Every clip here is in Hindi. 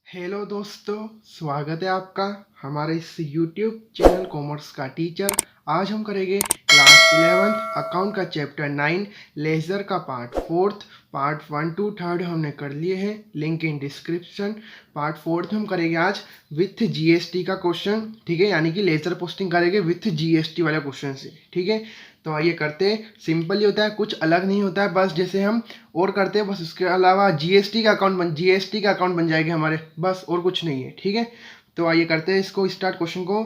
हेलो दोस्तों, स्वागत है आपका हमारे इस यूट्यूब चैनल कॉमर्स का टीचर। आज हम करेंगे क्लास 11th अकाउंट का चैप्टर 9 लेजर का पार्ट 4th। पार्ट 1 to 3 हमने कर लिए हैं, link in description. Part 4th हम करेंगे आज विथ जीएसटी का क्वेश्चन, ठीक है, यानी कि लेजर पोस्टिंग करेंगे विथ जीएसटी वाले क्वेश्चन से, ठीक है। तो आइए करते हैं। सिंपल ही होता है, कुछ अलग नहीं होता है, बस जैसे हम और करते हैं, बस उसके अलावा जीएसटी का अकाउंट बन जाएगा हमारे, बस और कुछ नहीं है, ठीक है। तो आइए करते हैं इसको स्टार्ट क्वेश्चन को।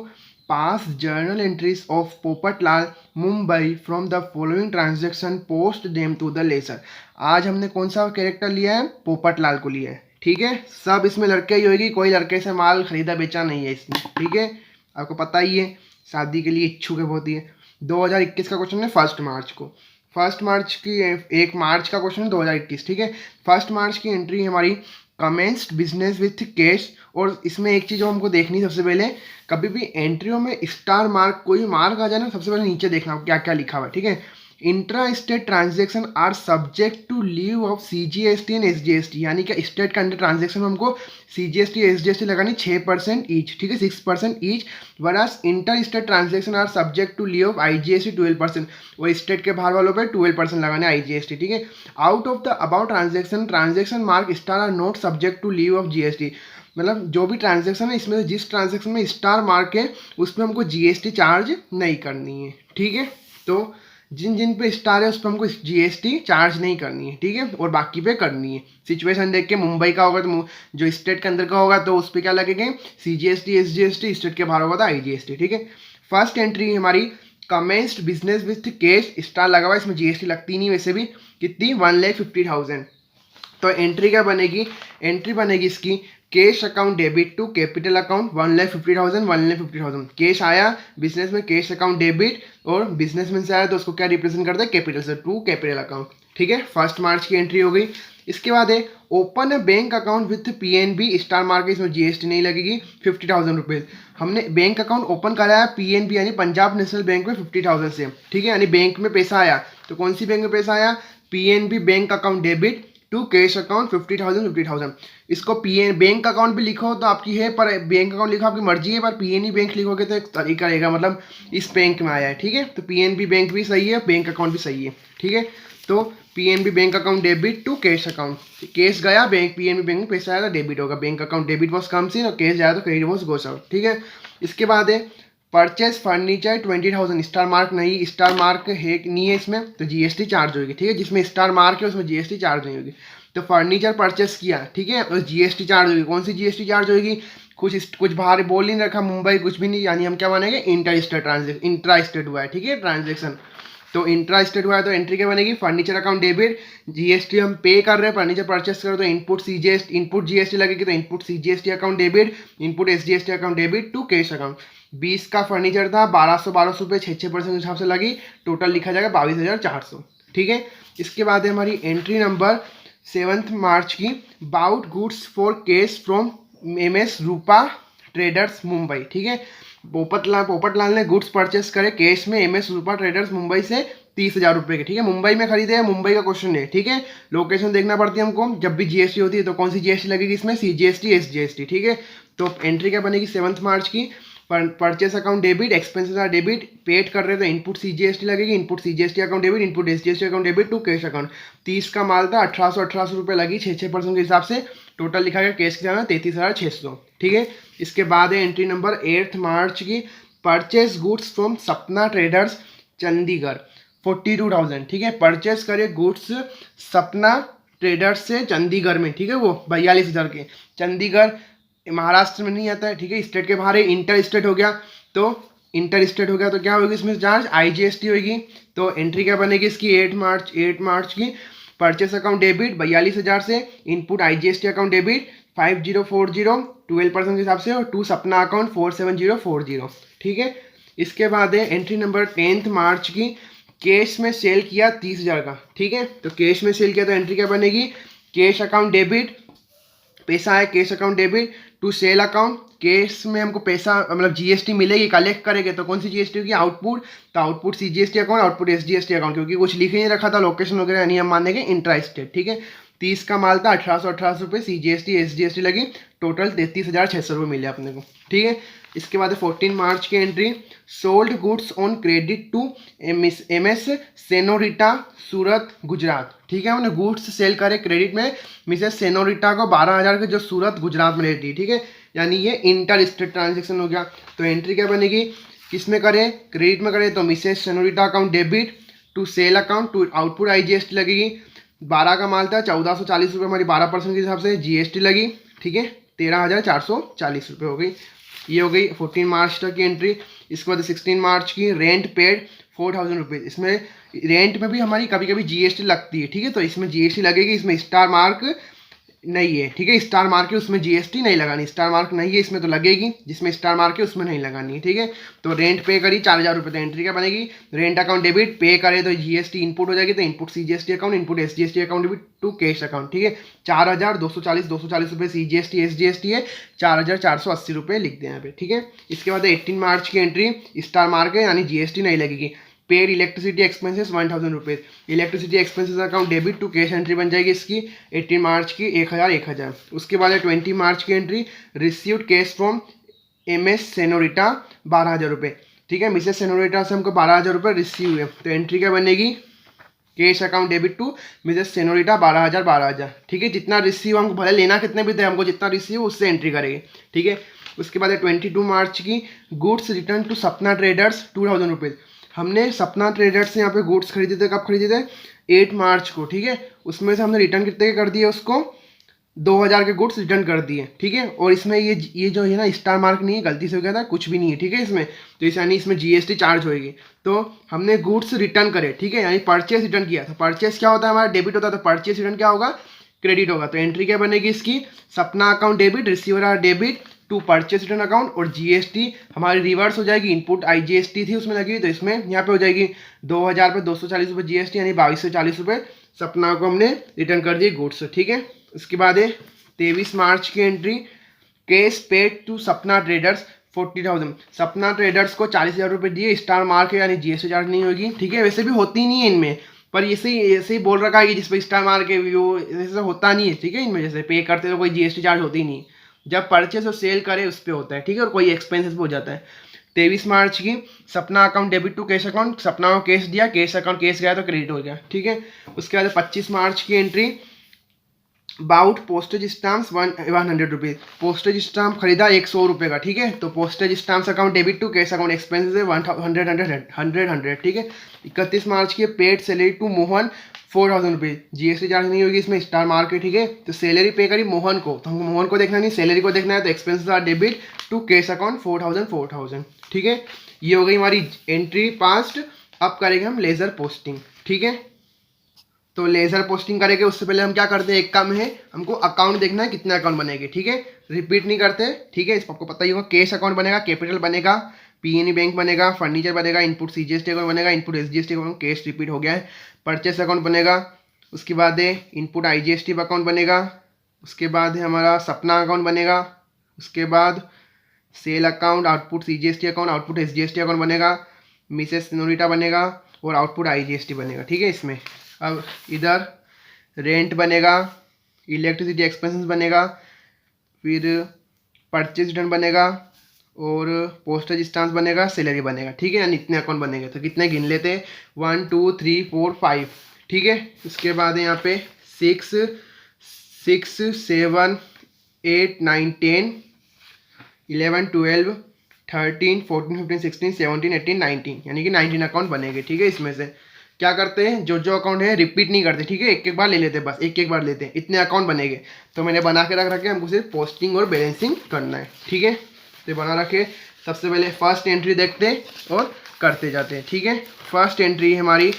Pass journal entries of Popatlal Mumbai from the following transaction post them to the ledger. आज हमने कौन सा कैरेक्टर लिया है? पोपटलाल को लिया है, ठीक है। सब इसमें लड़के ही होगी, कोई लड़के से माल खरीदा बेचा नहीं है इसमें, ठीक है। आपको पता ही है, शादी के लिए इच्छुक है बहुत ही है। 2021 का क्वेश्चन है 1 मार्च को। 1 मार्च की 1 मार्च का क्वेश्चन है 2021, ठीक है। 1 मार्च की एंट्री हमारी कमेंस्ड बिजनेस विथ कैश। और इसमें एक चीज़ हमको देखनी, सबसे पहले कभी भी एंट्रियों में स्टार मार्क, कोई मार्क आ जाए ना, सबसे पहले नीचे देखना क्या क्या लिखा हुआ है, ठीक है। Intra state transaction are subject to levy of CGST and SGST, यानी कि स्टेट के अंदर ट्रांजेक्शन में हमको सीजीएसटी एसजीएसटी लगानी 6% ईच, ठीक है, 6% each. Whereas inter state transaction are subject to levy of IGST 12%, वो स्टेट के बाहर वालों पे 12% लगाने आईजीएसटी, ठीक है। Out of the about transaction mark star are not subject to levy of GST, मतलब जो भी ट्रांजेक्शन है इसमें जिस ट्रांजेक्शन में स्टार मार्क है उसमें हमको जीएसटी चार्ज नहीं करनी है, ठीक है। तो जिन जिन पे स्टार है उस पर हमको जीएसटी चार्ज नहीं करनी है, ठीक है, और बाकी पे करनी है। सिचुएशन देख के मुंबई का होगा तो जो स्टेट के अंदर का होगा तो उस पर क्या लगेगा? सीजीएसटी एसजीएसटी, स्टेट के बाहर होगा तो आईजीएसटी, ठीक है। फर्स्ट एंट्री हमारी commenced business with cash, star लगा हुआ, इसमें जीएसटी लगती नहीं वैसे भी। कितनी? 1,50,000। तो एंट्री क्या बनेगी? एंट्री बनेगी इसकी cash account debit to capital account 1,50,000। Cash आया बिजनेस में, कैश अकाउंट डेबिट, और बिजनेसमैन से आया तो उसको क्या रिप्रेजेंट करता है? कैपिटल से, टू कैपिटल अकाउंट, ठीक है। 1 मार्च की एंट्री हो गई। इसके बाद है open bank account with PNB, star mark, इसमें जीएसटी नहीं लगेगी, 50,000 रुपीज। हमने बैंक अकाउंट ओपन कराया पीएनबी यानी पंजाब नेशनल बैंक में 50,000 से, ठीक है, यानी बैंक में पैसा आया। तो कौन सी बैंक में पैसा आया? PNB bank account debit to cash account 50,000। इसको पीएन बैंक अकाउंट भी लिखो तो आपकी है, पर बैंक अकाउंट लिखो आपकी मर्जी है, पर पीएनबी बैंक लिखोगे तो एक तरीका रहेगा, मतलब इस बैंक में आया है, ठीक है। तो पीएनबी बैंक भी सही है, बैंक अकाउंट भी सही है, ठीक है। तो PNB bank account debit to cash account, cash गया बैंक, पीएनबी बैंक में पैसा आया तो डेबिट होगा, bank account debit was comes in और कैश जाए तो क्रेडिट वॉज गोस आउट, ठीक है। इसके बाद है परचेज फर्नीचर 20,000, स्टार मार्क नहीं, स्टार मार्क है नहीं है इसमें तो जीएसटी चार्ज होगी, ठीक है। जिसमें स्टार मार्क है उसमें जीएसटी चार्ज नहीं होगी। तो फर्नीचर परचेस किया, ठीक है, और जीएसटी चार्ज होगी। कौन सी जीएसटी चार्ज होगी? कुछ बाहर बोल नहीं रखा, मुंबई कुछ भी नहीं, यानी हम क्या मानेंगे? Inter state transaction, intra state हुआ है, ठीक है, ट्रांजेक्शन। तो इंट्रा स्टेट हुआ है तो एंट्री क्या बनेगी? फर्नीचर अकाउंट डेबिट, जीएसटी हम पे कर रहे हैं, फर्नीचर परचेस कर रहे हो तो इनपुट सीजीएसटी, इनपुट जीएसटी लगेगी तो input CGST account debit, input SGST account debit to cash account. 20 का फर्नीचर था, 1200 रुपये 6% के हिसाब से लगी, टोटल लिखा जाएगा 22,400, ठीक है। इसके बाद है हमारी एंट्री नंबर 7 मार्च की, bought goods for cash from MS Rupa traders Mumbai, ठीक है। पोपटलाल ने गुड्स परचेस करे कैश में एमएस रूपा ट्रेडर्स मुंबई से 30,000 रुपये के, ठीक है। मुंबई में खरीदे हैं, मुंबई का क्वेश्चन है, ठीक है। लोकेशन देखना पड़ती है हमको, जब भी जीएसटी होती है तो कौन सी जीएसटी लगेगी इसमें? सीजीएसटी एसजीएसटी, ठीक है। तो एंट्री क्या बनेगी 7 मार्च की? Purchase account debit, expenses are debit, paid कर रहे तो इनपुट सीजीएसटी लगेगी, input CGST account debit, input SGST account debit to cash account. 30 का माल था, 1800 रुपये लगी, 6% के हिसाब से, टोटल लिखा गया कैश के साथ 33,600, ठीक है। इसके बाद है एंट्री नंबर 8 मार्च की, परचेज गुड्स फ्रॉम सपना ट्रेडर्स चंडीगढ़ 42,000, ठीक है। परचेस करे गुड्स सपना ट्रेडर्स से चंडीगढ़ में, ठीक है, वो 42,000 के। चंडीगढ़ महाराष्ट्र में नहीं आता है, ठीक है, स्टेट के बाहर है, इंटर स्टेट हो गया। तो इंटर स्टेट हो गया तो क्या होगी इसमें? चार्ज आईजीएसटी होगी। तो एंट्री क्या बनेगी इसकी? 8 मार्च की, परचेस अकाउंट डेबिट 42,000 से, इनपुट आईजीएसटी अकाउंट डेबिट 5040 12% के हिसाब से, और टू सपना अकाउंट 47040, ठीक है। इसके बाद है एंट्री नंबर 10 मार्च की, कैश में सेल किया 30,000 का, ठीक है। तो कैश में सेल किया तो एंट्री क्या बनेगी? कैश अकाउंट डेबिट, पैसा है cash account debit to sale account, case में हमको पैसा मतलब जीएसटी मिलेगी, कलेक्ट करेंगे तो कौन सी जीएसटी होगी? आउटपुट, तो output CGST account, output SGST account, क्योंकि कुछ लिख ही नहीं रखा था लोकेशन वगैरह, यानी हम मानेंगे इंट्रा स्टेट, ठीक है। 30 का माल था, 1818 रुपये, CGST SGST लगी, टोटल 33,600 रुपये मिले अपने को, ठीक है। इसके बाद 14 मार्च की entry, sold goods on credit to MS Senorita Surat Gujarat, ठीक है। हमने गुड्स सेल करे क्रेडिट में मिसेस सेनोरिटा को 12,000 के, जो सूरत गुजरात में रहती है, ठीक है। यानी ये इंटर स्टेट ट्रांजेक्शन हो गया। तो एंट्री क्या बनेगी, किस में करें, क्रेडिट में करें तो Mrs Senorita account debit to sale account to output IGST लगेगी। 12 का माल था, 1440 रुपये हमारी 12% के हिसाब से GST लगी, ठीक है। 13,440 रुपये हो गई। ये हो गई 14 मार्च तक की एंट्री। इसके बाद 16 मार्च की रेंट पेड 4,000 रुपीज़। इसमें रेंट में भी हमारी कभी कभी GST लगती है, ठीक है। तो इसमें GST लगेगी, इसमें स्टार मार्क नहीं है, ठीक है। स्टार मार्क है उसमें GST नहीं लगानी, स्टार मार्क नहीं है इसमें तो लगेगी, जिसमें स्टार मार्क है उसमें नहीं लगानी है, ठीक है। तो रेंट पे करी 4,000 रुपये, तो एंट्री क्या बनेगी, रेंट अकाउंट डेबिट, पे करे तो GST इनपुट हो जाएगी, तो input CGST account, input SGST account debit to cash account, ठीक है। 4,240 रुपये CGST SGST है, 4,480 रुपये लिख दें यहाँ पे, ठीक है। इसके बाद 18 मार्च की एंट्री, स्टार मार्क है यानी GST नहीं लगेगी। Paid electricity expenses 1,000 rupees, electricity expenses account debit to cash entry बन जाएगी इसकी 18 मार्च की 1,000। उसके बाद 20 मार्च की entry, received cash from MS senorita 12,000 रुपये, ठीक है। मिसेस सेनोरिटा से हमको 12,000 रुपये रिसीव हुए, तो एंट्री क्या बनेगी, cash account debit to Mrs Senorita 12,000, ठीक है। जितना रिसीव हमको भले लेना कितने भी थे, हमको जितना रिसीव उससे एंट्री करेंगे, ठीक है। उसके बाद 22 मार्च की, गुड्स रिटर्न टू सपना ट्रेडर्स 2,000 रुपीज़। हमने सपना ट्रेडर्स से यहाँ पे गुड्स खरीदे थे, कब खरीदे थे, 8 मार्च को, ठीक है। उसमें से हमने रिटर्न कितने कर दिए उसको, 2,000 के गुड्स रिटर्न कर दिए, ठीक है। और इसमें ये जो है ना स्टार मार्क नहीं है, गलती से हो गया था, कुछ भी नहीं है, ठीक है इसमें। तो इस यानी इसमें GST चार्ज होएगी। तो हमने गुड्स रिटर्न करे, ठीक है, यानी परचेस रिटर्न किया था। परचेस क्या होता है हमारा, डेबिट होता है, तो परचेस रिटर्न क्या होगा, क्रेडिट होगा। तो एंट्री क्या बनेगी इसकी, Sapna account debit, receiver are debit to purchase return account, और GST हमारी रिवर्स हो जाएगी, इनपुट IGST थी उसमें लगी हुई, तो इसमें यहाँ पे हो जाएगी 2,000 पे 240 रुपये GST, यानी 2,240 रुपये सपना को हमने रिटर्न कर दिए गुड्स, ठीक है। उसके बाद 23 मार्च की एंट्री, कैश पेड टू सपना ट्रेडर्स 40,000। सपना ट्रेडर्स को 40,000 रुपये दिए, स्टार मार्क है यानी GST चार्ज नहीं होगी, ठीक है। वैसे भी होती नहीं है इनमें, पर ऐसे ही बोल रखा है कि जिस पर स्टार मार्क है वो ऐसा होता नहीं है, ठीक है। इनमें जैसे पे करते तो कोई GST चार्ज होती नहीं, जब परचेस और सेल करे उस पर होता है, ठीक है। और कोई एक्सपेंसेस हो जाता है। 23 मार्च की, Sapna account debit to cash account, Sapna को कैश दिया, कैश अकाउंट कैश गया तो क्रेडिट हो गया, ठीक है। उसके बाद 25 मार्च की entry, bought postage stamps 100 rupees. Postage stamp खरीदा 100 रुपये का, ठीक है। तो postage stamps account debit to cash account expenses है 100, ठीक है। 31 मार्च की, paid salary to Mohan 4,000 rupees. GST charge नहीं होगी इसमें, स्टार मार्क है, ठीक है। तो सैलरी पे करी मोहन को, तो हमको मोहन को देखना नहीं, सैलरी को देखना है, तो expenses are debit to cash account 4,000, ठीक है। ये हो गई हमारी एंट्री पास्ट। अब करेंगे हम लेजर पोस्टिंग, ठीक है। तो लेजर पोस्टिंग करेंगे उससे पहले हम क्या करते हैं, एक काम है, हमको अकाउंट देखना है कितने अकाउंट बनेंगे, ठीक है। रिपीट नहीं करते, ठीक है। आपको पता ही होगा, कैश अकाउंट बनेगा, कैपिटल बनेगा, PNB बैंक बनेगा, फर्नीचर बनेगा, इनपुट CGST अकाउंट बनेगा, input SGST account, cash repeat हो गया है। परचेस अकाउंट बनेगा, उसके बाद इनपुट IGST अकाउंट बनेगा, उसके बाद हमारा सपना अकाउंट बनेगा, उसके बाद sale account, output CGST account, output SGST account बनेगा, मिसेस सिनोरिटा बनेगा, और आउटपुट IGST बनेगा, ठीक है। इसमें अब इधर रेंट बनेगा, इलेक्ट्रिसिटी एक्सपेंसेस बनेगा, फिर परचेज रिटर्न बनेगा, और पोस्टेज स्टाम्प बनेगा, सैलरी बनेगा, ठीक है। यानी इतने अकाउंट बनेंगे। तो कितने गिन लेते हैं, 1 2 3 4 5, ठीक है। उसके बाद यहाँ पे 6 7 8 9 10 11 12 13 14 15 16 17 18 19, यानी कि 19 अकाउंट बनेंगे, ठीक है। इसमें से क्या करते हैं, जो जो अकाउंट है रिपीट नहीं करते, ठीक है। एक एक बार ले लेते हैं, बस एक एक बार लेते हैं, इतने अकाउंट बनेंगे। तो मैंने बना के रख रखे, हमको सिर्फ पोस्टिंग और बैलेंसिंग करना है, ठीक है। तो बना रखे, सबसे पहले फर्स्ट एंट्री देखते हैं और करते जाते हैं, ठीक है। फर्स्ट एंट्री है हमारी,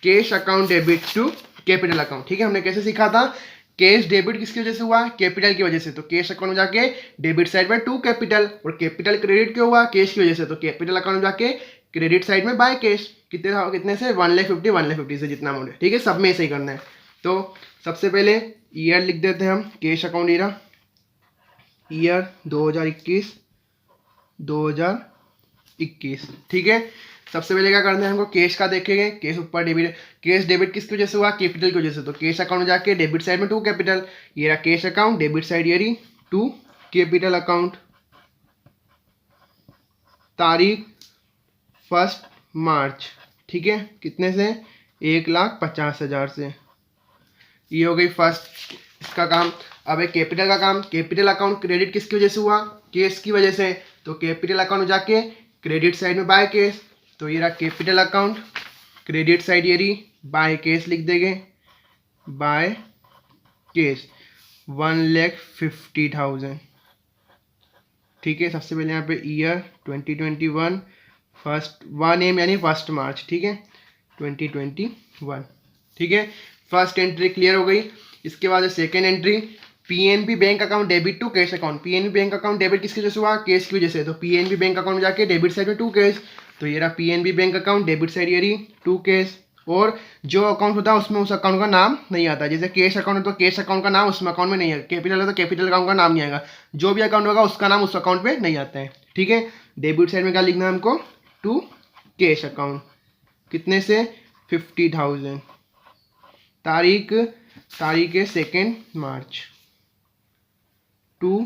cash account debit to capital account, ठीक है। हमने कैसे सीखा था, कैश डेबिट किसकी वजह से हुआ, कैपिटल की वजह से। तो कैश अकाउंट में जाके डेबिट साइड में टू कैपिटल, और कैपिटल क्रेडिट क्यों हुआ, कैश की वजह से। तो कैपिटल अकाउंट में जाके क्रेडिट साइड में बाय कैश, कितने से 1,50,000 से जितना अमाउंट है, ठीक है। सब में ऐसे ही करना है। तो सबसे पहले ईयर लिख देते हैं हम, कैश अकाउंट ईयर 2021, ठीक है। सबसे पहले क्या करना है, हमको कैश का देखेंगे। कैश ऊपर डेबिट, कैश डेबिट किसकी वजह से हुआ, कैपिटल की वजह से। तो कैश अकाउंट में जाके डेबिट साइड में टू कैपिटल, ये रहा कैश अकाउंट, डेबिट साइड ये रही टू कैपिटल अकाउंट। तारीख 1 मार्च, ठीक है, कितने से, 1,50,000 से। ये हो गई फर्स्ट इसका काम। अब एक कैपिटल का काम, कैपिटल अकाउंट क्रेडिट किसकी वजह से हुआ, कैश की वजह से। तो कैपिटल अकाउंट में जाके क्रेडिट साइड में बाय कैश, तो ये रहा कैपिटल अकाउंट, क्रेडिट साइड ये रही बाय कैश, लिख देंगे बाय कैश 1,50,000, ठीक है। सबसे पहले यहाँ पे ईयर 2021, फर्स्ट 1 एम यानी 1 मार्च, ठीक है, 2021, ठीक है। फर्स्ट एंट्री क्लियर हो गई। इसके बाद second entry, PNB bank account debit to cash account. PNB bank account debit किसकी वजह से हुआ, कैश की वजह से। तो पीएनबी बैंक अकाउंट में जाके डेबिट साइड में टू कैश, तो ये रहा PNB bank account, debit side ये रही टू कैश। और जो अकाउंट होता है उसमें उस अकाउंट का नाम नहीं आता, जैसे कैश अकाउंट है तो कैश अकाउंट का नाम उसमें अकाउंट में नहीं है, कैपिटल है तो कैपिटल अकाउंट का नाम नहीं आएगा, जो भी अकाउंट होगा उसका नाम उस अकाउंट में नहीं आता है, ठीक है। डेबिट साइड में क्या लिखना है हमको, टू कैश अकाउंट, कितने से 50,000। तारीख है 2 मार्च 2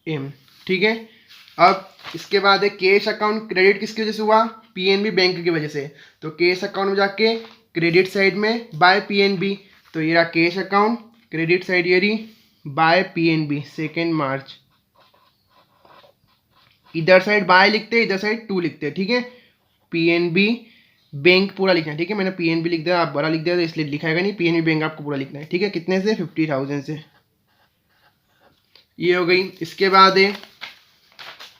M, ठीक है। अब इसके बाद है कैश अकाउंट क्रेडिट किसकी वजह से हुआ, पीएनबी बैंक की वजह से। तो कैश अकाउंट में जाके क्रेडिट साइड में बाय पीएनबी, तो ये रहा कैश अकाउंट, क्रेडिट साइड ये रही बाय पीएनबी 2 मार्च। इधर साइड बाय लिखते हैं, इधर साइड टू लिखते हैं, ठीक है। पीएनबी बैंक पूरा लिखना है, ठीक है। मैंने पीएनबी लिख दिया, आप बड़ा लिख दिया तो इसलिए लिखाएगा नहीं, पीएनबी बैंक आपको पूरा लिखना है, ठीक है। कितने से, 50,000 से। ये हो गई। इसके बाद है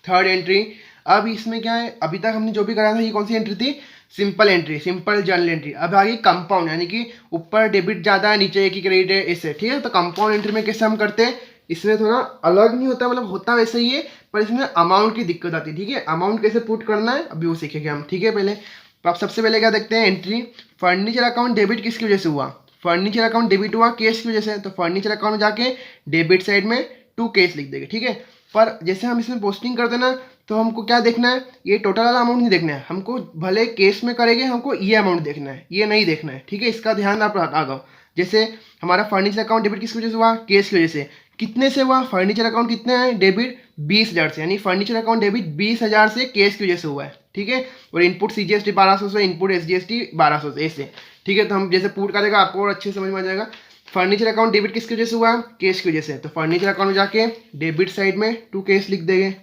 थर्ड एंट्री। अब इसमें क्या है, अभी तक हमने जो भी करा था ये कौन सी एंट्री थी, simple entry, simple journal entry. अब आगे कंपाउंड, यानी कि ऊपर डेबिट ज़्यादा है नीचे एक ही क्रेडिट है, इससे, ठीक है। तो कंपाउंड एंट्री में कैसे हम करते हैं, इसमें थोड़ा अलग नहीं होता, मतलब होता वैसे ही है, पर इसमें अमाउंट की दिक्कत आती है, ठीक है। अमाउंट कैसे पुट करना है अभी वो सीखेंगे हम, ठीक है। पहले तो आप सबसे पहले क्या देखते हैं, एंट्री फर्नीचर अकाउंट डेबिट किसकी वजह से हुआ, फर्नीचर अकाउंट डेबिट हुआ कैश की वजह से। तो फर्नीचर अकाउंट में जाके डेबिट साइड में टू कैश लिख देंगे, ठीक है। पर जैसे हम इसमें पोस्टिंग करते हैं ना, तो हमको क्या देखना है, ये टोटल वाला अमाउंट नहीं देखना है हमको, भले केस में करेंगे हमको ये अमाउंट देखना है, ये नहीं देखना है, ठीक है। इसका ध्यान आप रखो। जैसे हमारा फर्नीचर अकाउंट डेबिट किसकी वजह से हुआ, केस की वजह से। कितने से हुआ, फर्नीचर अकाउंट कितने हैं, डेबिट 20,000 से, यानी फर्नीचर अकाउंट डेबिट 20,000 से केस की वजह से हुआ है, ठीक है। और इनपुट सीजीएसटी 1200 से, इनपुट एसजीएसटी 1200 से, ऐसे, ठीक है। तो हम जैसे पुट करेगा आपको और अच्छे समझ में आ जाएगा। फर्नीचर अकाउंट डेबिट किसकी वजह से हुआ, केस की वजह से। तो फर्नीचर अकाउंट में जाके डेबिट साइड में टू केस लिख देंगे,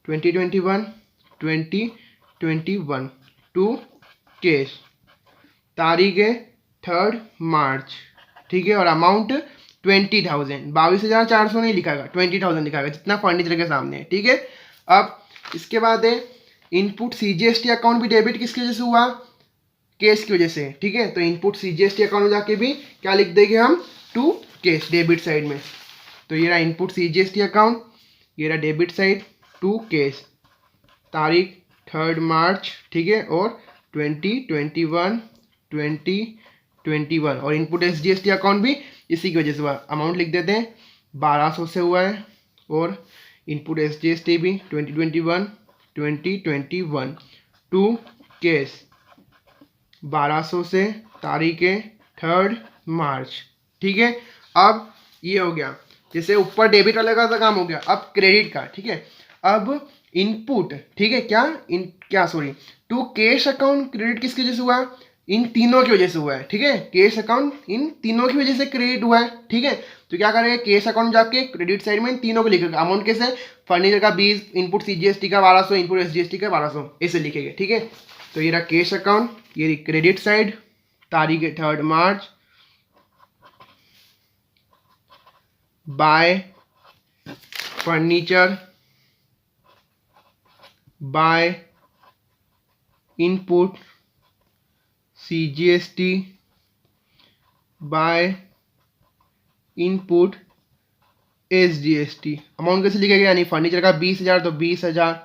2021 टू केस। तारीख है 3 मार्च, ठीक है। और अमाउंट 20,000, 22,400 नहीं लिखाएगा, 20,000 लिखाएगा, जितना फर्नीचर के सामने है, ठीक है। अब इसके बाद है इनपुट सीजीएसटी अकाउंट भी डेबिट किसकी वजह से हुआ, केस की वजह से, ठीक है। तो इनपुट सीजीएसटी अकाउंट में जाके भी क्या लिख देंगे हम, टू केस, डेबिट साइड में। तो ये रहा इनपुट सीजीएसटी अकाउंट, ये रहा डेबिट साइड टू केस। तारीख 3 मार्च, ठीक है। और 2021 और इनपुट एसजीएसटी अकाउंट भी इसी की वजह से हुआ। अमाउंट लिख देते हैं 1200 से हुआ है, और इनपुट एसजीएसटी भी 2021 टू केस 1200 से। तारीख है 3 मार्च, ठीक है। अब ये हो गया, जैसे ऊपर डेबिट वाले का काम हो गया, अब क्रेडिट का, ठीक है। अब इनपुट, ठीक है, टू कैश अकाउंट क्रेडिट किसकी वजह से हुआ, इन तीनों की वजह से हुआ है, ठीक है। कैश अकाउंट इन तीनों की वजह से क्रेडिट हुआ है, ठीक है। तो क्या करेंगे, कैश अकाउंट जाके क्रेडिट साइड में इन तीनों को लिखेगा। अमाउंट कैसे, फर्नीचर का 20, इनपुट सीजीएसटी का 1200, इनपुट एसजीएसटी का 1200, ऐसे लिखेंगे, ठीक है। तो ये रहा कैश अकाउंट, ये क्रेडिट साइड। तारीख है 3 March, by furniture, by input CGST, by input SGST. Amount कैसे लिखेगा, यानी फर्नीचर का 20,000 तो 20,000,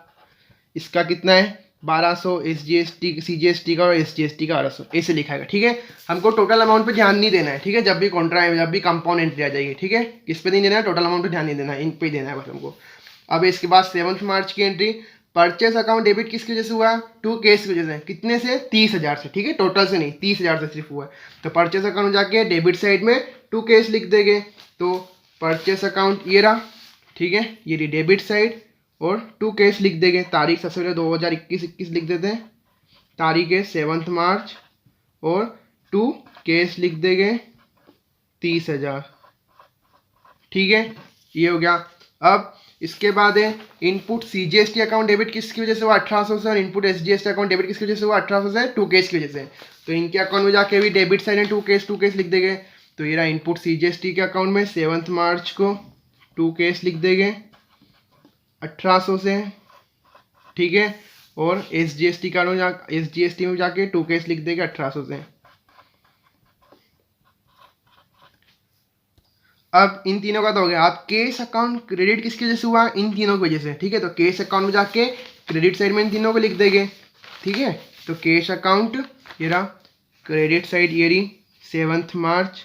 इसका कितना है 1200, एसजीएसटी सीजीएसटी का और एसजीएसटी का 1200, ऐसे लिखाएगा, ठीक है। हमको टोटल अमाउंट पे ध्यान नहीं देना है, ठीक है। जब भी कॉन्ट्रा, जब भी कंपाउंड एंट्री आ जाएगी, ठीक है, किस पे नहीं देना है, टोटल अमाउंट पे ध्यान नहीं देना है, इन पे देना है बस हमको। अब इसके बाद 7 मार्च की एंट्री, परचेस अकाउंट डेबिट किसकी वजह से हुआ? टू केस की वजह से। कितने से? 30,000 से, ठीक है, टोटल से नहीं, 30,000 से सिर्फ हुआ। तो परचेस अकाउंट जाके डेबिट साइड में टू केस लिख देंगे। तो परचेस अकाउंट ये रहा, ठीक है, ये रही डेबिट साइड और टू केस लिख देंगे। तारीख सबसे पहले 2021 लिख देते हैं, तारीख है 7 मार्च और टू केस लिख देंगे 30,000, ठीक है, ये हो गया। अब इसके बाद है इनपुट सीजीएसटी अकाउंट डेबिट किसकी वजह से हुआ? 1800 से। और इनपुट एसजीएसटी अकाउंट डेबिट किसकी वजह से हुआ? 1800 से, टू केस की वजह से। तो इनके अकाउंट में जाके भी डेबिट साइड में टू केस लिख देंगे। तो ये रहा इनपुट सीजीएसटी के अकाउंट में 7 मार्च को टू केस लिख देंगे 1800 से, ठीक है, और एसजीएसटी का एसजीएसटी में जाके टू केस लिख देंगे 1800 से। अब इन तीनों का तो हो गया। आप केस अकाउंट क्रेडिट किसकी वजह से हुआ? इन तीनों की वजह से, ठीक है। तो केस अकाउंट में जाके क्रेडिट साइड में इन तीनों को लिख देंगे, ठीक है। तो केस अकाउंट ये रहा, क्रेडिट साइड ये रही 7 March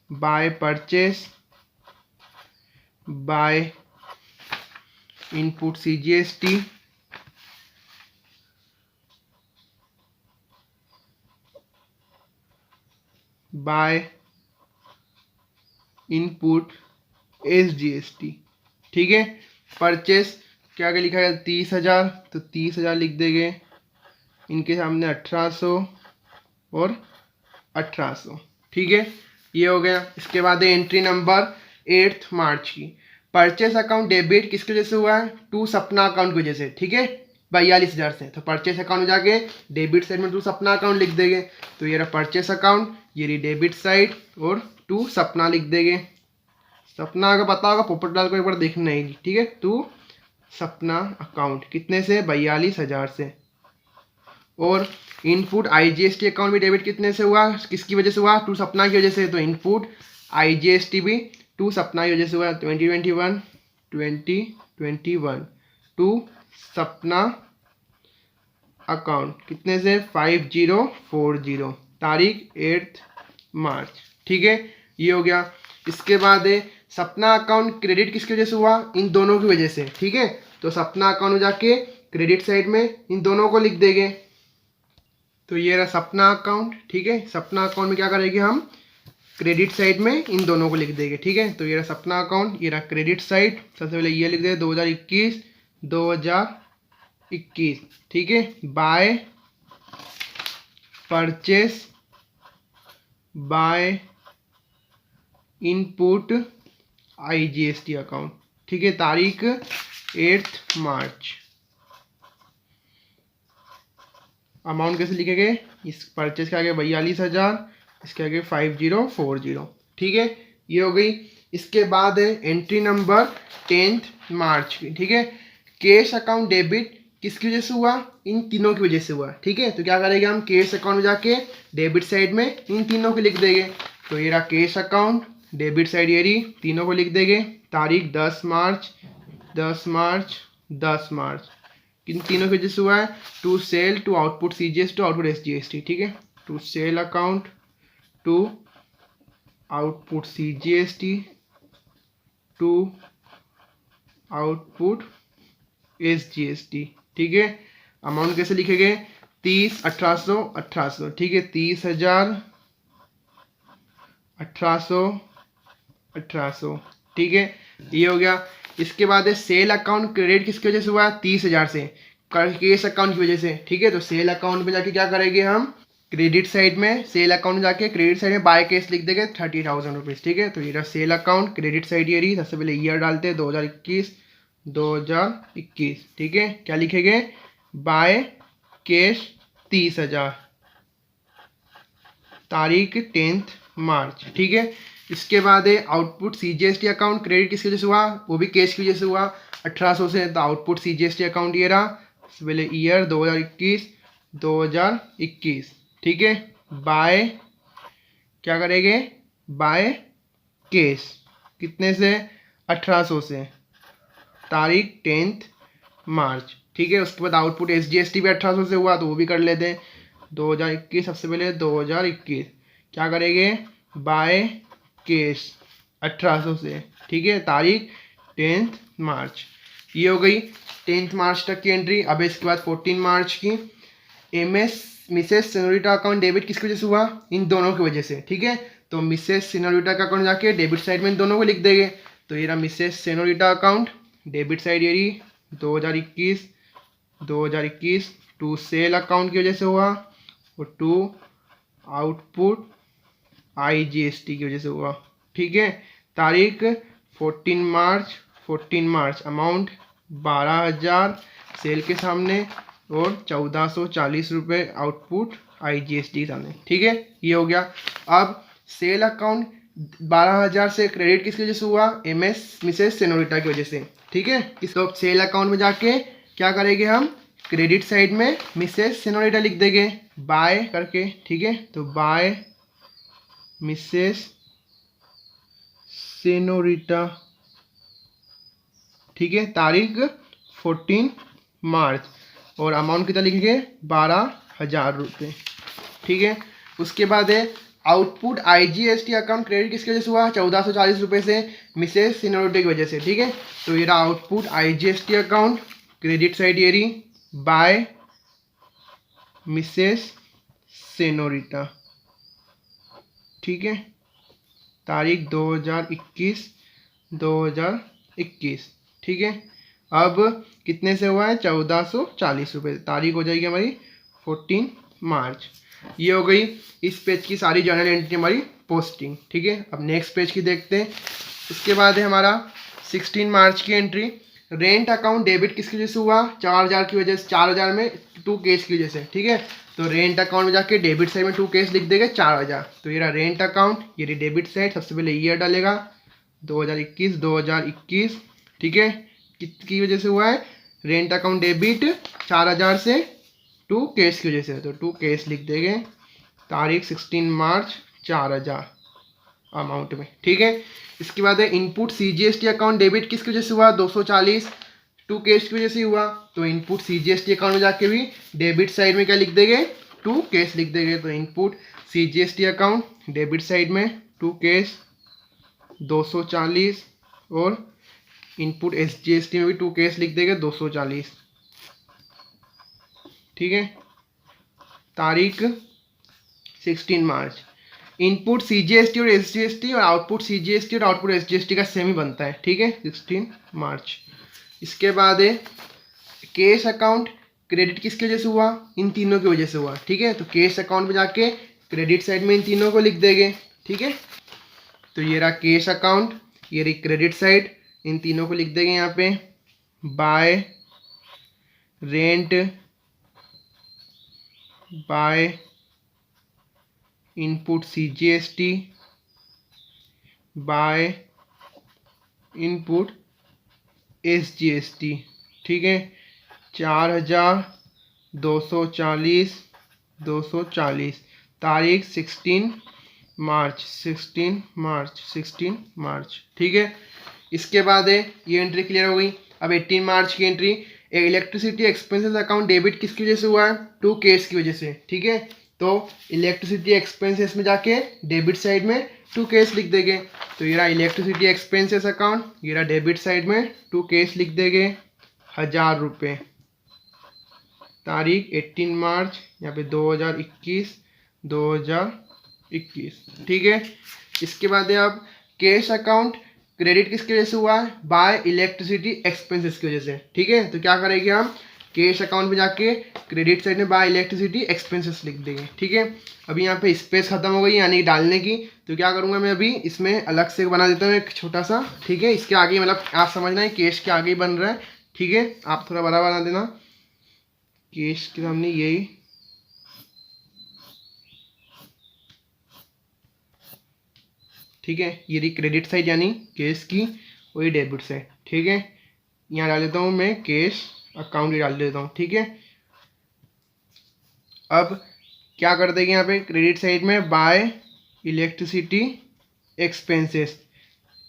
by purchase by input CGST by input SGST, ठीक है। परचेस क्या क्या लिखा है? 30,000, तो 30,000 लिख देंगे। इनके सामने 1800 और 1800, ठीक है, ये हो गया। इसके बाद है एंट्री नंबर 8 मार्च की। परचेस अकाउंट डेबिट किसकी वजह से हुआ है? टू सपना अकाउंट की वजह से, ठीक है, 42,000 से। तो परचेस अकाउंट में जाके डेबिट साइड में टू सपना अकाउंट लिख देंगे। तो ये रहा परचेस अकाउंट, ये रही डेबिट साइड और टू सपना लिख देंगे। सपना का पता होगा, पोपटलाल को एक बार देखना है, ठीक है। टू सपना अकाउंट कितने से? 42,000 से। और इनपुट आईजीएसटी अकाउंट भी डेबिट कितने से हुआ? किसकी वजह से हुआ? टू सपना की वजह से। तो इनपुट आईजीएसटी भी टू सपना की वजह से हुआ। 2021 टू सपना अकाउंट कितने से? 5040, तारीख 8 मार्च, ठीक है, ये हो गया। इसके बाद है सपना अकाउंट क्रेडिट किसकी वजह से हुआ? इन दोनों की वजह से, ठीक है। तो सपना अकाउंट में जाके क्रेडिट साइड में इन दोनों को लिख देंगे। तो ये रहा सपना अकाउंट, ठीक है। सपना अकाउंट में क्या करेंगे हम? क्रेडिट साइड में इन दोनों को लिख देंगे, ठीक है। तो ये रहा सपना अकाउंट, ये रहा क्रेडिट साइड। सबसे पहले ये लिख देंगे 2021, ठीक है, by purchase by input IGST account, ठीक है, तारीख 8 मार्च। अमाउंट कैसे लिखेंगे? इस परचेस के आगे 42,000, इसके आगे 5040, ठीक है, ये हो गई। इसके बाद है एंट्री नंबर 10 मार्च की, ठीक है। कैश अकाउंट डेबिट किसकी वजह से हुआ? इन तीनों की वजह से हुआ, ठीक है। तो क्या करेंगे हम? कैश अकाउंट में जाके डेबिट साइड में इन तीनों को लिख देंगे। तो ये रहा कैश अकाउंट, डेबिट साइड ये रही, तीनों को लिख देंगे। तारीख 10 मार्च, किन तीनों की वजह से हुआ है? To sale, to output CGST, to output SGST, ठीक है। To sale account, to output CGST, to output SGST, ठीक है। अमाउंट कैसे लिखेंगे? 30, 1800, ठीक है, 30,000, 1800, ठीक है, ये हो गया। इसके बाद है सेल अकाउंट क्रेडिट किसकी वजह से हुआ? 30,000 से, कैश अकाउंट की वजह से, ठीक है। तो सेल अकाउंट में जाके क्या करेंगे हम? क्रेडिट साइड में सेल अकाउंट में जाके क्रेडिट साइड में बाय कैश लिख देंगे 30,000 रुपीज़, ठीक है। तो ये रहा सेल अकाउंट, क्रेडिट साइड ये रही। सबसे पहले ईयर डालते हैं 2021, ठीक है। क्या लिखेंगे? बाय कैश 30,000, तारीख 10 मार्च, ठीक है। इसके बाद है आउटपुट सीजीएसटी अकाउंट क्रेडिट किसकी वजह से हुआ? वो भी कैश की वजह से हुआ, 1800 से। तो आउटपुट सीजीएसटी अकाउंट ये रहा, पहले ईयर 2021, ठीक है। बाय क्या करेंगे? बाय कैश कितने से? 1800 से, तारीख 10 मार्च, ठीक है। उसके बाद आउटपुट एसजीएसटी भी 1800 से हुआ, तो वो भी कर लेते हैं। 2021, सबसे पहले 2021 क्या करेंगे? बाय कैश 1800 से, ठीक है, तारीख 10 मार्च। ये हो गई 10 मार्च तक की एंट्री। अब इसके बाद 14 मार्च की मिसेस सेनोरिटा अकाउंट डेबिट किसकी वजह से हुआ? इन दोनों की वजह से, ठीक है। तो मिसेस सेनोरिटा का अकाउंट जाके डेबिट साइड में इन दोनों को लिख देंगे। तो ये रहा Mrs Senorita account debit side, ये रही 2021 टू सेल अकाउंट की वजह से हुआ और टू आउटपुट IGST की वजह से हुआ, ठीक है। तारीख 14 मार्च अमाउंट 12,000 सेल के सामने और 1440 रुपये आउटपुट IGST के सामने, ठीक है। ये हो गया। अब सेल अकाउंट 12,000 से क्रेडिट किसकी वजह से हुआ? मिसेस सेनोरिटा की वजह से, ठीक है। तो सेल अकाउंट में जाके क्या करेंगे हम? क्रेडिट साइड में मिसेस सेनोरिटा लिख देंगे बाय करके, ठीक है। तो बाय मिसेस सेनोरिटा, ठीक है। तारीख 14 मार्च और अमाउंट कितना लिखेंगे? 12,000 रुपये, ठीक है। उसके बाद है आउटपुट IGST अकाउंट क्रेडिट किसकी वजह से हुआ? 1440 रुपये से मिसेस सेनोरिटा की वजह से, ठीक है। तो ये रहा output IGST account credit side, ये रही बाय मिसेस सेनोरिटा, ठीक है। तारीख 2021, ठीक है। अब कितने से हुआ है? 1440 रुपये। तारीख हो जाएगी हमारी 14 मार्च। ये हो गई इस पेज की सारी जर्नल एंट्री हमारी पोस्टिंग, ठीक है। अब नेक्स्ट पेज की देखते हैं। उसके बाद है हमारा 16 मार्च की एंट्री। रेंट अकाउंट डेबिट किसकी वजह से हुआ? 4,000 की वजह से, 4,000 में 2 केस की वजह से, ठीक है। तो रेंट अकाउंट में जाके डेबिट साइड में 2 केस लिख देंगे 4,000। तो ये रहा रेंट अकाउंट, ये रही डेबिट साइड। सबसे पहले ईयर डालेगा 2021, ठीक है। किसकी वजह से हुआ है? रेंट अकाउंट डेबिट 4,000 से 2 केस की वजह से, तो 2 केस लिख देंगे। तारीख 16 मार्च 4,000 अमाउंट में, ठीक है। इसके बाद है इनपुट CGST अकाउंट डेबिट किसकी वजह से हुआ? 240 2 केस की वजह से हुआ। तो इनपुट CGST अकाउंट में जाके भी डेबिट साइड में क्या लिख देंगे? 2 केस लिख देंगे। तो input CGST account debit side में 2 केस 240 और इनपुट SGST में भी 2 केस लिख देंगे 240, ठीक है। तारीख 16 मार्च। इनपुट CGST और SGST और आउटपुट CGST और आउटपुट SGST का सेम ही बनता है, ठीक है। 16 मार्च। इसके बाद है कैश अकाउंट क्रेडिट किसकी वजह से हुआ? इन तीनों की वजह से हुआ, ठीक है। तो कैश अकाउंट में जाके क्रेडिट साइड में इन तीनों को लिख देंगे, ठीक है। तो ये रहा कैश अकाउंट, ये रही क्रेडिट साइड, इन तीनों को लिख देंगे यहाँ पे bye rent by input CGST by input SGST, ठीक है। 4,240 तारीख 16 मार्च, ठीक है। इसके बाद है ये एंट्री क्लियर हो गई। अब 18 मार्च की entry, electricity expenses account debit किसकी वजह से हुआ है? 2 केस की वजह से, ठीक है। तो इलेक्ट्रिसिटी एक्सपेंसेस में जाके डेबिट साइड में 2 केस लिख देंगे। तो ये रहा इलेक्ट्रिसिटी एक्सपेंसेस अकाउंट, ये रहा डेबिट साइड में 2 केस लिख देंगे 1,000 रुपये। तारीख 18 मार्च, यहाँ पे 2021, ठीक है। इसके बाद है अब कैश अकाउंट क्रेडिट किसकी वजह से हुआ है? बाय इलेक्ट्रिसिटी एक्सपेंसेस की वजह से, ठीक है। तो क्या करेंगे हम? कैश अकाउंट में जाके क्रेडिट साइड में बाय इलेक्ट्रिसिटी एक्सपेंसेस लिख देंगे, ठीक है। अभी यहाँ पे स्पेस खत्म हो गई यानी डालने की, तो क्या करूँगा मैं अभी इसमें अलग से बना देता हूँ एक छोटा सा, ठीक है। इसके आगे मतलब आप समझना है कैश के आगे ही बन रहा है, ठीक है। आप थोड़ा बड़ा बना देना कैश के सामने, यही, ठीक है। ये रही क्रेडिट साइड यानी कैश की, वही डेबिट साइड, ठीक है। यहाँ डाल देता हूँ मैं कैश अकाउंट ही डाल देता हूँ, ठीक है। अब क्या कर देंगे यहाँ पे क्रेडिट साइड में बाय इलेक्ट्रिसिटी एक्सपेंसेस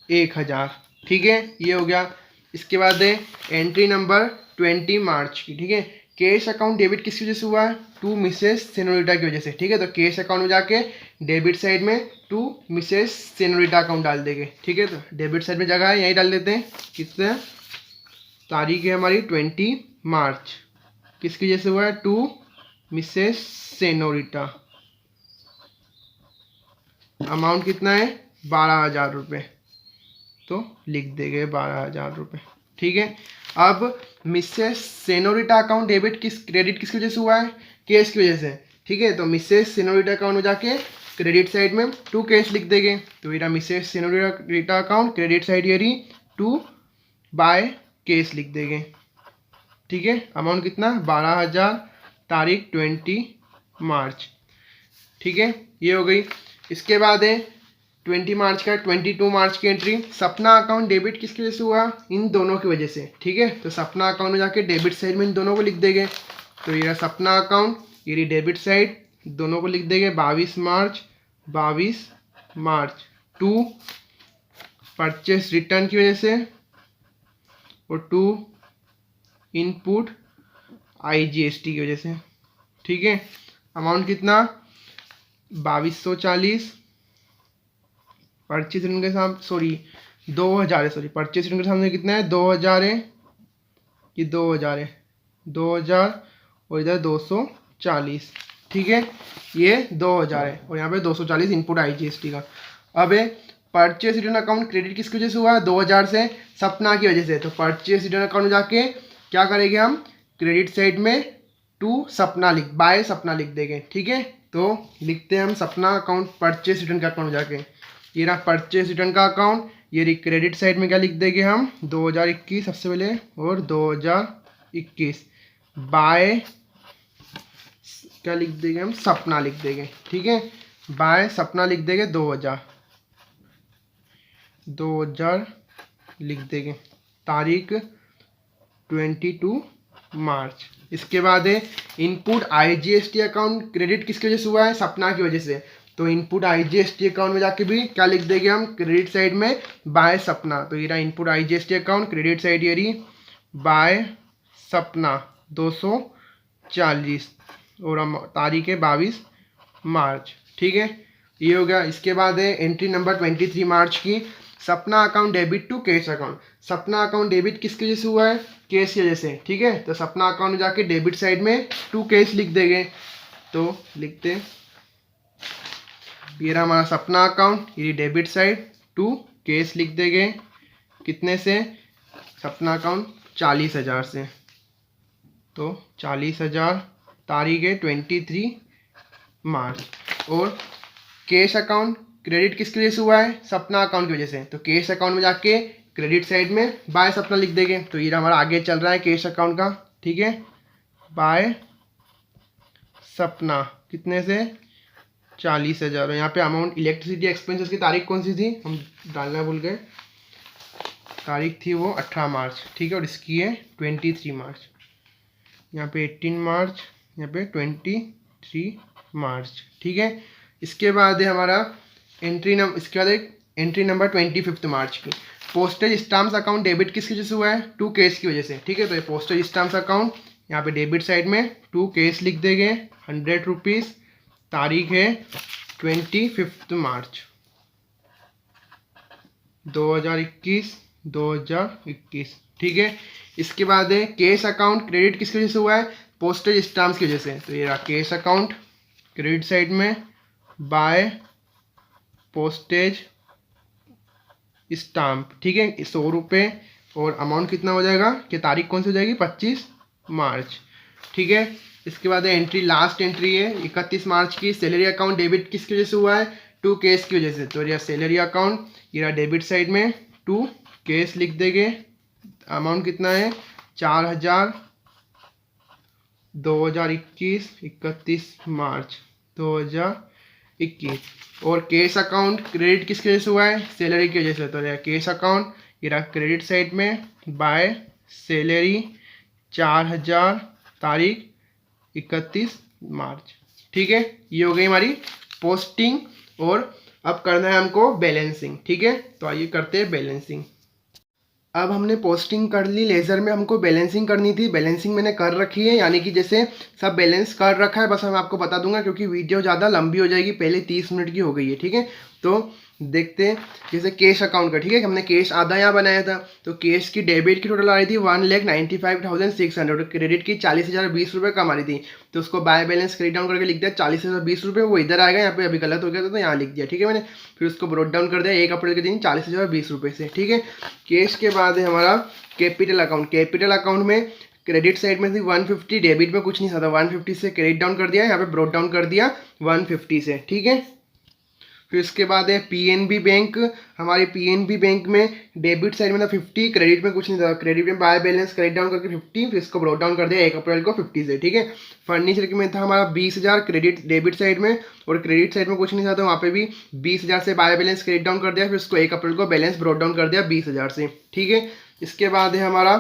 1,000, ठीक है। ये हो गया। इसके बाद है एंट्री नंबर 20 मार्च की, ठीक है। कैश अकाउंट डेबिट किसकी वजह से हुआ है? टू मिसेस सेनोरिटा की वजह से। ठीक है, तो कैश अकाउंट में जाके डेबिट साइड में टू मिसेस सेनोरिटा अकाउंट डाल देंगे। ठीक है, तो डेबिट साइड में जगह है यहीं डाल देते हैं। कितने तारीख है हमारी 20 मार्च। किसकी वजह से हुआ है? To Mrs senorita. अमाउंट कितना है? 12,000 रुपये। तो लिख देंगे 12,000 रुपये। ठीक है, अब Mrs Senorita account debit credit किसकी वजह से हुआ है? कैश की वजह से। ठीक है, तो मिसेस सेनोरिटा अकाउंट में जाके क्रेडिट साइड में टू कैश लिख देंगे। तो ये Mrs Senorita account credit side ये टू बाय कैश लिख देंगे। ठीक है, अमाउंट कितना? 12,000, तारीख 20 मार्च। ठीक है, ये हो गई। इसके बाद है 20 मार्च का 22 मार्च की एंट्री। सपना अकाउंट डेबिट किसकी वजह से हुआ? इन दोनों की वजह से। ठीक है, तो सपना अकाउंट में जाके डेबिट साइड में इन दोनों को लिख देंगे। तो ये सपना अकाउंट, ये डेबिट साइड, दोनों को लिख देंगे 22 मार्च टू परचेस रिटर्न की वजह से और टू इनपुट IGST की वजह से। ठीक है, अमाउंट कितना? 2240। परचेज रिटर्न के सामने 2000 है। परचेज रिटर्न के सामने कितना है? 2000 है, ये 2000 है, 2000 और इधर 240। ठीक है, ये 2000 है और यहाँ पे 240 इनपुट IGST का। अब है परचेज रिटर्न अकाउंट क्रेडिट किसकी वजह से हुआ? 2000 से सपना की वजह से। तो परचेज रिटर्न अकाउंट में जाके क्या करेंगे हम? क्रेडिट साइड में टू सपना बाय सपना लिख देंगे। ठीक है, तो लिखते हैं हम सपना अकाउंट परचेज रिटर्न का अकाउंट जाके। ये रहा परचेज रिटर्न का अकाउंट। ये क्रेडिट साइड में क्या लिख देंगे हम? 2021 सबसे पहले और 2021 बाय क्या लिख देंगे हम? सपना लिख देंगे। ठीक है, बाय सपना लिख देंगे 2000 लिख देंगे, तारीख 22 मार्च। इसके बाद है इनपुट IGST अकाउंट क्रेडिट किसकी वजह से हुआ है? सपना की वजह से। तो इनपुट IGST अकाउंट में जाके भी क्या लिख देंगे हम? क्रेडिट साइड में बाय सपना। तो ये रहा input IGST account, credit side ये रही बाय सपना 240 और तारीख है 22 मार्च। ठीक है, ये हो गया। इसके बाद है एंट्री नंबर 23 मार्च की। Sapna account debit to cash account. Sapna account debit किसकी वजह से हुआ है? कैश की वजह से। ठीक है, तो सपना अकाउंट में जाके डेबिट साइड में टू कैश लिख देंगे। तो लिखते हैं, ये रहा हमारा सपना अकाउंट, ये डेबिट साइड टू कैश लिख देंगे। कितने से? सपना अकाउंट 40,000 से। तो 40,000, तारीख है 23 मार्च। और कैश अकाउंट क्रेडिट किसकी वजह से हुआ है? सपना अकाउंट की वजह से। तो कैश अकाउंट में जाके क्रेडिट साइड में बाय सपना लिख देंगे। तो ये हमारा आगे चल रहा है कैश अकाउंट का। ठीक है, बाय सपना कितने से? 40,000। और यहाँ पे अमाउंट इलेक्ट्रिसिटी एक्सपेंसेस की तारीख कौन सी थी? हम डालना भूल गए। तारीख थी वो 18 मार्च। ठीक है, और इसकी है 23 मार्च। यहाँ पे 18 मार्च, यहाँ पे 23 मार्च। ठीक है, इसके बाद है हमारा इसके बाद एक एंट्री नंबर 25 मार्च की। पोस्टेज स्टाम्प्स अकाउंट डेबिट किसकी वजह से हुआ है? टू कैश की वजह से। ठीक है, तो ये पोस्टेज स्टाम्प्स अकाउंट यहाँ पे डेबिट साइड में टू कैश लिख देंगे 100 रुपीज़, तारीख है 25 मार्च 2021। ठीक है, इसके बाद है कैश अकाउंट क्रेडिट किसकी वजह से हुआ है? पोस्टेज स्टाम्प्स की वजह से। तो ये रहा कैश अकाउंट क्रेडिट साइड में बाय पोस्टेज स्टाम्प। ठीक है, 100 रुपये और अमाउंट कितना हो जाएगा? कि तारीख कौन सी हो जाएगी? 25 मार्च। ठीक है, इसके बाद एंट्री लास्ट एंट्री है 31 मार्च की। सैलरी अकाउंट डेबिट किसकी वजह से हुआ है? टू कैश की वजह से। तो यह सैलरी अकाउंट ये डेबिट साइड में टू कैश लिख देंगे। अमाउंट कितना है? 4,000, 2021 31 मार्च 2021। और कैश अकाउंट क्रेडिट किसकी वजह से हुआ है? सैलरी की वजह से। तो यह कैश अकाउंट ये रहा क्रेडिट साइड में बाय सैलरी 4,000, तारीख 31 मार्च। ठीक है, ये हो गई हमारी पोस्टिंग। और अब करना है हमको बैलेंसिंग। ठीक है, तो आइए करते हैं बैलेंसिंग। अब हमने पोस्टिंग कर ली लेज़र में, हमको बैलेंसिंग करनी थी। बैलेंसिंग मैंने कर रखी है, यानी कि जैसे सब बैलेंस कर रखा है, बस मैं आपको बता दूंगा क्योंकि वीडियो ज़्यादा लंबी हो जाएगी, पहले 30 मिनट की हो गई है, ठीक है। तो देखते हैं जैसे कैश अकाउंट का, ठीक है। हमने कैश आधा यहाँ बनाया था, तो कैश की डेबिट की टोटल आ रही थी 1,95,600, क्रेडिट की 40,020 रुपये कम आ रही थी। तो उसको बाय बैलेंस क्रेडिट डाउन करके लिख दिया 40,020 रुपये, वो इधर आएगा, यहाँ पे अभी गलत हो गया था तो यहाँ लिख दिया, ठीक है मैंने। फिर उसको ब्रोट डाउन कर दिया 1 अप्रैल के दिन 40,020 रुपये से, ठीक है। कैश के बाद है हमारा कैपिटल अकाउंट। कैपिटल अकाउंट में क्रेडिट साइड में थी 150, डेबिट में कुछ नहीं था, 150 से क्रेडिट डाउन कर दिया, यहाँ पे ब्रोट डाउन कर दिया 150 से, ठीक है। फिर इसके बाद है पीएनबी बैंक। हमारी पीएनबी बैंक में डेबिट साइड में था 50, क्रेडिट में कुछ नहीं था, क्रेडिट में बाय बैलेंस क्रेडिट डाउन करके 50, फिर इसको ब्रोट डाउन कर दिया 1 अप्रैल को 50 से, ठीक है। फर्नीचर में था हमारा 20,000 क्रेडिट डेबिट साइड में, और क्रेडिट साइड में कुछ नहीं था, तो वहाँ पे भी 20,000 से बाय बैलेंस क्रेडिट डाउन कर दिया, फिर उसको 1 अप्रैल को बैलेंस ब्रोट डाउन कर दिया 20,000 से, ठीक है। इसके बाद है हमारा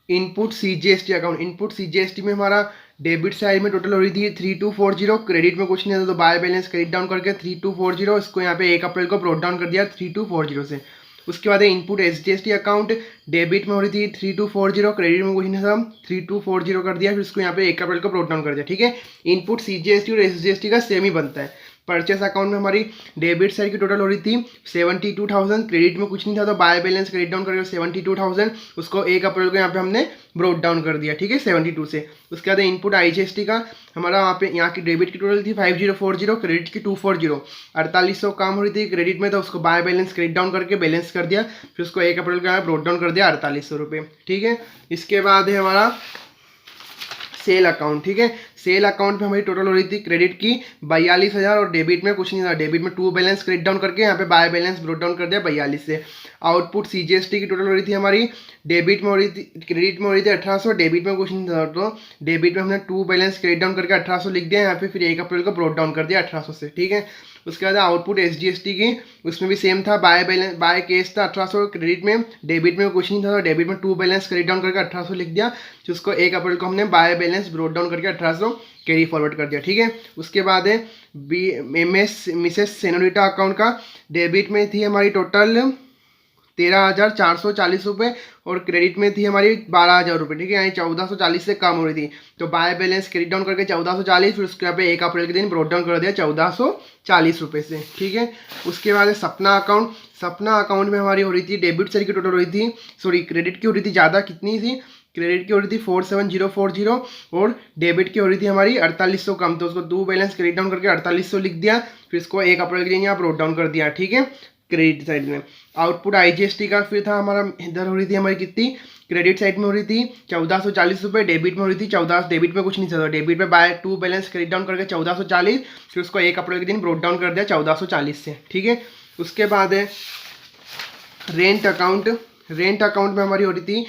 input CGST account. Input CGST में हमारा डेबिट साइड में टोटल हो रही थी 3240, क्रेडिट में कुछ नहीं था, तो बाय बैलेंस क्रेडिट डाउन करके 3240, इसको यहाँ पे 1 अप्रैल को ब्रोट डाउन कर दिया 3240 से। उसके बाद इनपुट एसजीएसटी अकाउंट, डेबिट में हो रही थी 3240, क्रेडिट में कुछ नहीं था, 3240 कर दिया, फिर इसको यहाँ पे 1 अप्रैल को ब्रोट डाउन कर दिया, ठीक है। इनपुट सीजीएसटी और एसजीएसटी का सेम ही बनता है। परचेस अकाउंट में हमारी डेबिट साइड की टोटल हो रही थी 72,000, क्रेडिट में कुछ नहीं था, तो बाय बैलेंस क्रेडिट डाउन करके 72,000, उसको 1 अप्रैल को यहाँ पे हमने ब्रोट डाउन कर दिया, ठीक है, 72 से। उसके बाद इनपुट आईजीएसटी का हमारा वहाँ पे यहाँ की डेबिट की टोटल थी 5040, क्रेडिट की 240, 4800 काम हो रही थी क्रेडिट में, तो उसको बाय बैलेंस क्रेडिट डाउन करके बैलेंस कर दिया, फिर उसको 1 अप्रैल को यहाँ ब्रोट डाउन कर दिया 4800 रुपये, ठीक है। इसके बाद है हमारा सेल अकाउंट, ठीक है। सेल अकाउंट में हमारी टोटल हो रही थी क्रेडिट की 42,000, और डेबिट में कुछ नहीं था, डेबिट में टू बैलेंस क्रेडिट डाउन करके यहाँ पे बाय बैलेंस ब्रोट डाउन कर दिया 42 से। आउटपुट सीजीएसटी की टोटल हो रही थी हमारी, डेबिट में हो रही थी, क्रेडिट में हो रही थी 1800, डेबिट में कुछ नहीं था, तो डेबिट में हमने टू बैलेंस क्रेडिट डाउन करके 1800 लिख दिया यहाँ पे, फिर 1 अप्रैल को ब्रोट डाउन कर दिया 1800 से, ठीक है। उसके बाद आउटपुट एसजीएसटी की, उसमें भी सेम था, बाय बैलेंस बाय केस था 1800, क्रेडिट में, डेबिट में कुछ नहीं था, तो डेबिट में टू बैलेंस क्रेडिट डाउन करके 1800 लिख दिया, जिसको 1 अप्रैल को हमने बाय बैलेंस ब्रोट डाउन करके 1800 कैरी फॉरवर्ड कर दिया, ठीक है। उसके बाद है B MS Mrs Senorita account का। डेबिट में थी हमारी टोटल 13,440 रुपये, और क्रेडिट में थी हमारी 12,000 रुपये, ठीक है, यानी 1440 से कम हो रही थी, तो बाय बैलेंस क्रेडिट डाउन करके 1440, फिर उसके यहाँ पे 1 अप्रैल के दिन ब्रोट डाउन कर दिया 1440 रुपये से, ठीक है। उसके बाद है सपना अकाउंट। सपना अकाउंट में हमारी हो रही थी डेबिट साइड की टोटल हो रही थी, सॉरी क्रेडिट की हो रही थी ज़्यादा, कितनी थी, क्रेडिट की हो रही थी 47,040, और डेबिट की हो रही थी हमारी 4800 कम, तो उसको दो बैलेंस क्रेडिट डाउन करके 4800 लिख दिया, फिर इसको 1 अप्रैल के दिन यहाँ ब्रोट डाउन कर दिया, ठीक है, क्रेडिट साइड में। आउटपुट आईजीएसटी का फिर था हमारा, इधर हो रही थी हमारी कितनी, क्रेडिट साइड में हो रही थी 1440 रुपये, डेबिट में हो रही थी 14, डेबिट में कुछ नहीं था, डेबिट में by two balance credit down करके 1440, फिर उसको 1 अप्रैल के दिन ब्रोट डाउन कर दिया 1440 से, ठीक है। उसके बाद है रेंट अकाउंट। रेंट अकाउंट में हमारी हो रही थी,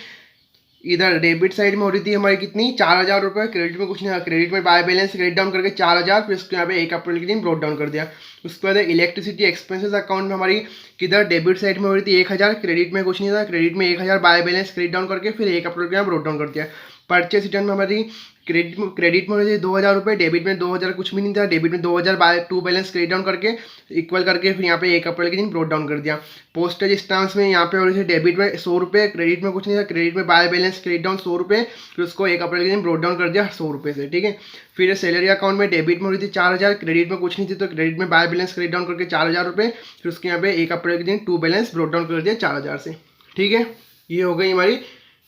इधर डेबिट साइड में हो रही थी हमारी कितनी 4,000 रुपये, क्रेडिट में कुछ नहीं था, क्रेडिट में बाय बैलेंस क्रेडिट डाउन करके 4,000, फिर उसको यहाँ पे 1 अप्रैल के दिन ब्रोट डाउन कर दिया। उसके बाद इलेक्ट्रिसिटी एक्सपेंसेस अकाउंट में हमारी किधर डेबिट साइड में हो रही थी 1,000, क्रेडिट में कुछ नहीं था, क्रेडिट में 1,000 बाय बैलेंस क्रेडिट डाउन करके फिर 1 अप्रैल के यहाँ ब्रोट डाउन कर दिया। परचेस रिटर्न में हमारी क्रेडिट में हो रही थी 2,000 रुपये, डेबिट में 2,000 कुछ भी नहीं था, डेबिट में 2,000 by two balance credit down करके इक्वल करके फिर यहाँ पे 1 अप्रैल के दिन ब्रोट डाउन कर दिया। पोस्टेज स्टाम्प्स में यहाँ पे हो रही थी डेबिट में 100 रुपये, क्रेडिट में कुछ नहीं था, क्रेडिट में बाय बैलेंस क्रेडिट डाउन 100 रुपये, फिर उसको 1 अप्रैल के दिन ब्रोट डाउन कर दिया 100 रुपये से, ठीक है। फिर सैलरी अकाउंट में डेबिट में हो रही थी 4,000, क्रेडिट में कुछ नहीं थी, तो क्रेडिट में बाय बैलेंस क्रेडिट डाउन करके 4,000 रुपये, फिर उसके यहाँ पे 1 अप्रैल के दिन टू बैलेंस ब्रोट डाउन कर दिया 4,000 से, ठीक है। ये हो गई हमारी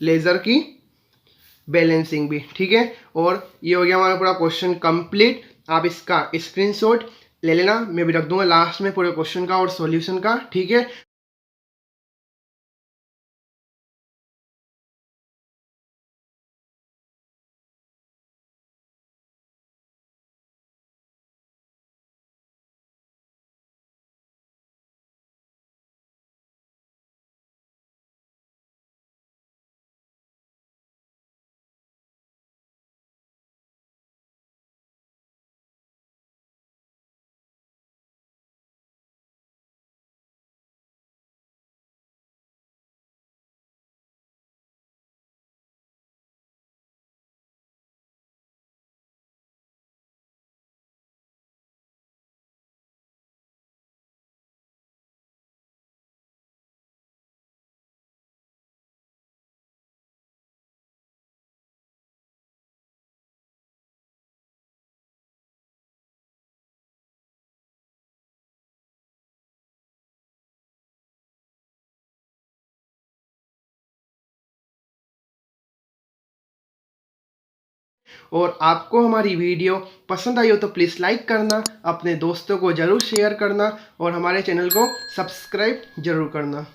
लेज़र की बैलेंसिंग भी, ठीक है। और ये हो गया हमारा पूरा क्वेश्चन कंप्लीट। आप इसका स्क्रीनशॉट ले लेना, मैं भी रख दूंगा लास्ट में पूरे क्वेश्चन का और सॉल्यूशन का, ठीक है। और आपको हमारी वीडियो पसंद आई हो तो प्लीज़ लाइक करना, अपने दोस्तों को ज़रूर शेयर करना और हमारे चैनल को सब्सक्राइब ज़रूर करना।